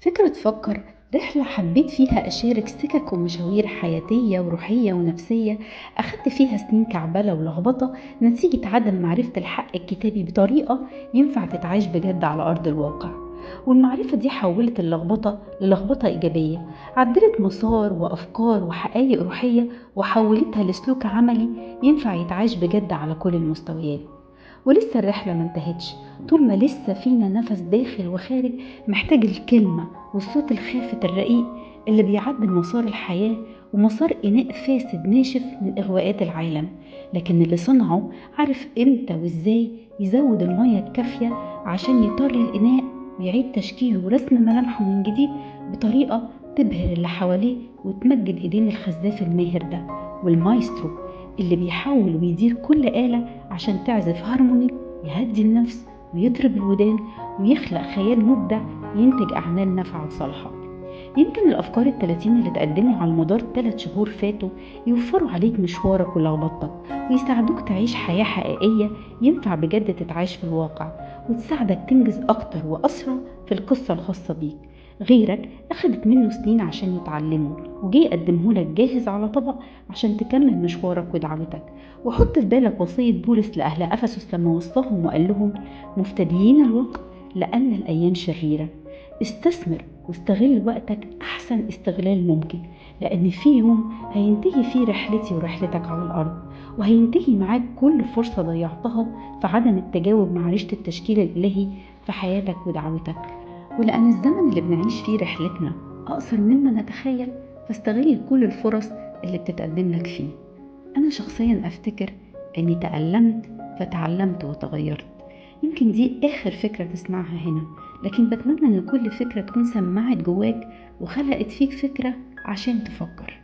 فكرة تفكر رحلة حبيت فيها أشارك سكك ومشاوير حياتية وروحية ونفسية. أخدت فيها سنين كعبلة ولخبطة نتيجة عدم معرفة الحق الكتابي بطريقة ينفع تتعاش بجد على أرض الواقع. والمعرفة دي حولت اللخبطة للخبطة إيجابية، عدلت مسار وأفكار وحقائق روحية وحولتها لسلوك عملي ينفع يتعاش بجد على كل المستويات. ولسه الرحلة ما انتهتش، طول ما لسه فينا نفس داخل وخارج محتاج الكلمة والصوت الخافت الرقيق اللي بيعدل مسار الحياة ومسار إناء فاسد ناشف من إغواءات العالم. لكن اللي صنعه عارف إمتى وإزاي يزود المية الكافية عشان يطري الإناء ويعيد تشكيله ورسم ملامحه من جديد بطريقة تبهر اللي حواليه وتمجد إيدين الخزاف الماهر ده والمايسترو اللي بيحاول ويدير كل آلة عشان تعزف هارموني يهدي النفس ويطرب الودان ويخلق خيال مبدع ينتج أعمال نافعة وصالحة. يمكن الأفكار التلاتين اللي تقدموا على مدار 3 شهور فاتوا يوفروا عليك مشوارك ولخبطتك ويساعدوك تعيش حياة حقيقية ينفع بجد تتعاش في الواقع، وتساعدك تنجز أكتر وأسرع في القصة الخاصة بيك. غيرك أخدت منه سنين عشان يتعلمه وجي يقدمهولك جاهز على طبق عشان تكمل مشوارك ودعوتك. وحط في بالك وصية بولس لأهل أفسس لما وصاهم وقال لهم: مفتديين الوقت لأن الأيام شريرة. استثمر واستغل وقتك أحسن استغلال ممكن، لأن في يوم هينتهي فيه رحلتي ورحلتك على الأرض، وهينتهي معاك كل فرصة ضيعتها في عدم التجاوب مع رشد التشكيل الإلهي في حياتك ودعوتك. ولأن الزمن اللي بنعيش فيه رحلتنا أقصر مما نتخيل، فاستغل كل الفرص اللي بتتقدم لك فيه. أنا شخصيا أفتكر أني تألمت فتعلمت وتغيرت. يمكن دي آخر فكرة تسمعها هنا، لكن بتمنى أن كل فكرة تكون سمعت جواك وخلقت فيك فكرة عشان تفكر.